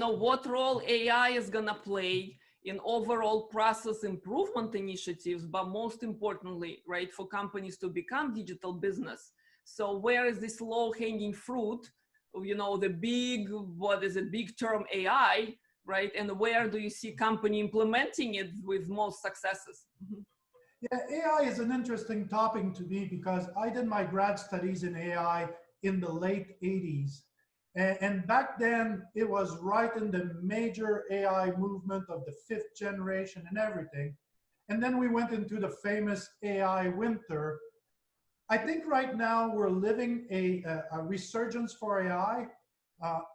know, what role AI is going to play in overall process improvement initiatives, but most importantly, right, for companies to become digital business. So where is this low-hanging fruit, you know, the big, what is it, big term AI, right? And where do you see company implementing it with most successes? Mm-hmm. Yeah, AI is an interesting topic to me because I did my grad studies in AI in the late 80s. And back then, it was right in the major AI movement of the 5th generation and everything. And then we went into the famous AI winter. I think right now we're living a resurgence for AI,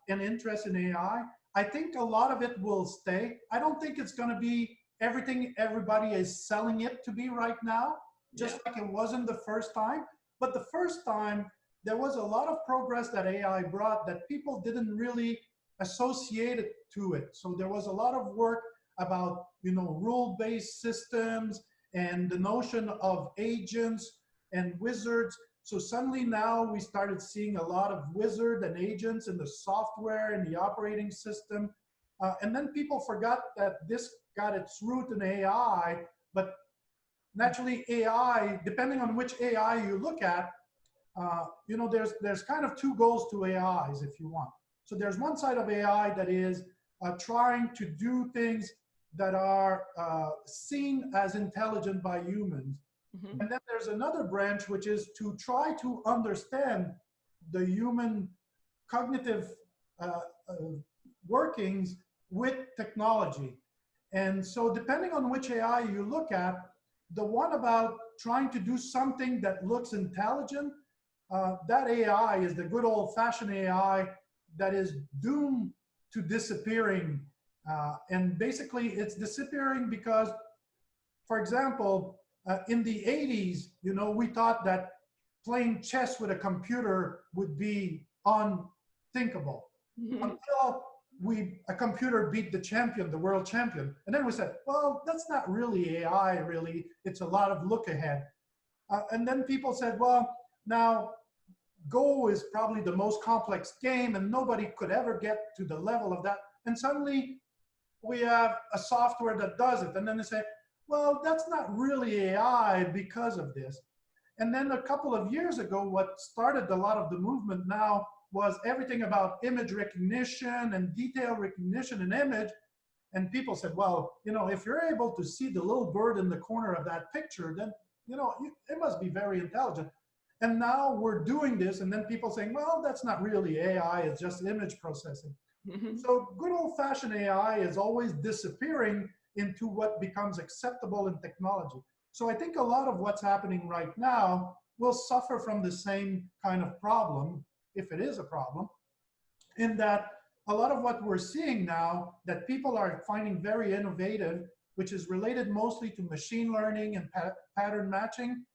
an interest in AI. I think a lot of it will stay. I don't think it's going to be everything everybody is selling it to be right now, just like it wasn't the first time. But the first time, there was a lot of progress that AI brought that people didn't really associate it to it. So there was a lot of work about, you know, rule-based systems and the notion of agents and wizards. So suddenly now we started seeing a lot of wizard and agents in the software and the operating system. And then people forgot that this got its root in AI, but naturally AI, depending on which AI you look at, you know, there's kind of two goals to AIs, if you want. So there's one side of AI that is trying to do things that are seen as intelligent by humans. Mm-hmm. And then there's another branch, which is to try to understand the human cognitive workings with technology. And so depending on which AI you look at, the one about trying to do something that looks intelligent, that AI is the good old-fashioned AI that is doomed to disappearing. And basically, it's disappearing because, for example, in the 80s, you know, we thought that playing chess with a computer would be unthinkable. Mm-hmm. Until a computer beat the champion, the world champion. And then we said, well, that's not really AI, really. It's a lot of look ahead. And then people said, well, now, Go is probably the most complex game and nobody could ever get to the level of that. And suddenly we have a software that does it. And then they say, well, that's not really AI because of this. And then a couple of years ago, what started a lot of the movement now was everything about image recognition and detail recognition and image. And people said, well, you know, if you're able to see the little bird in the corner of that picture, then, you know, it must be very intelligent. And now we're doing this, and then people saying, well, that's not really AI, it's just image processing. Mm-hmm. So good old-fashioned AI is always disappearing into what becomes acceptable in technology. So I think a lot of what's happening right now will suffer from the same kind of problem, if it is a problem, in that a lot of what we're seeing now that people are finding very innovative, which is related mostly to machine learning and pattern matching,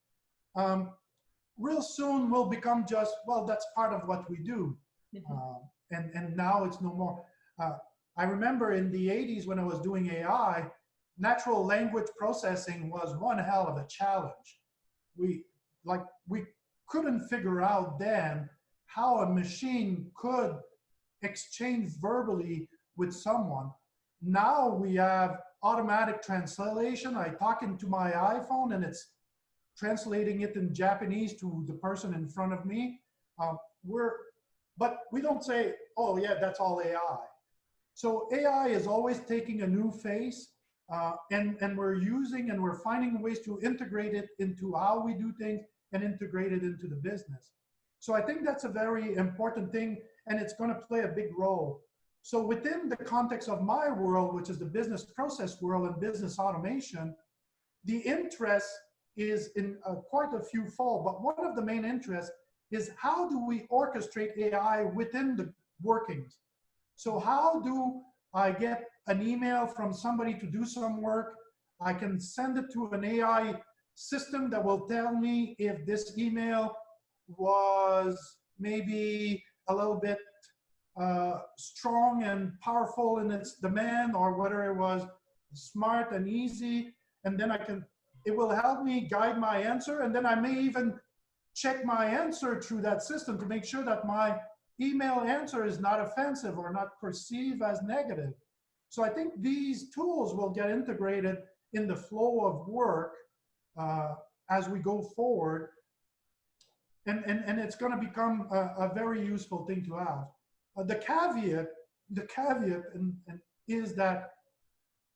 real soon will become just, well, that's part of what we do. Mm-hmm. And now it's no more. I remember in the 80s when I was doing AI, natural language processing was one hell of a challenge. We couldn't figure out then how a machine could exchange verbally with someone. Now we have automatic translation. I talk into my iPhone and it's translating it in Japanese to the person in front of me. But we don't say, oh yeah, that's all AI. So AI is always taking a new face, and we're using and we're finding ways to integrate it into how we do things and integrate it into the business. So I think that's a very important thing, and it's going to play a big role. So within the context of my world, which is the business process world and business automation, the interest is in quite a few fold, but one of the main interests is how do we orchestrate AI within the workings? So how do I get an email from somebody to do some work? I can send it to an AI system that will tell me if this email was maybe a little bit strong and powerful in its demand, or whether it was smart and easy, and then it will help me guide my answer, and then I may even check my answer through that system to make sure that my email answer is not offensive or not perceived as negative. So I think these tools will get integrated in the flow of work as we go forward. And it's going to become a very useful thing to have. The caveat is that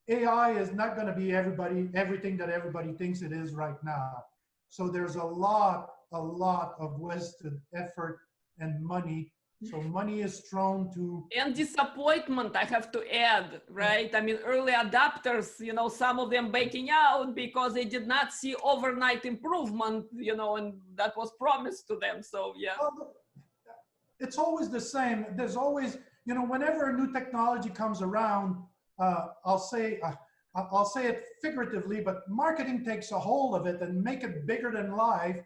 AI is not going to be everything that everybody thinks it is right now. So there's a lot of wasted effort and money. So money is thrown to... And disappointment, I have to add, right? I mean, early adopters, you know, some of them backing out because they did not see overnight improvement, you know, and that was promised to them. So, yeah. Well, it's always the same. There's always, you know, whenever a new technology comes around, I'll say it figuratively, but marketing takes a hold of it and make it bigger than life.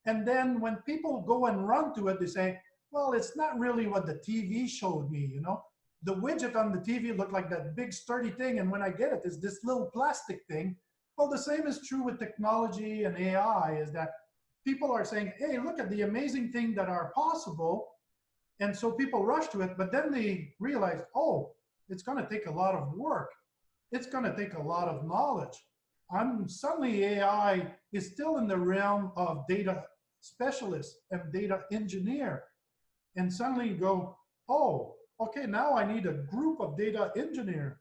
And then when people go and run to it, they say, well, it's not really what the TV showed me, you know. The widget on the TV looked like that big sturdy thing, and when I get it, it's this little plastic thing. Well, the same is true with technology and AI, is that people are saying, hey, look at the amazing things that are possible. And so people rush to it, but then they realize, oh, it's going to take a lot of work. It's going to take a lot of knowledge. Suddenly AI is still in the realm of data specialist and data engineer. And suddenly you go, oh, okay, now I need a group of data engineer.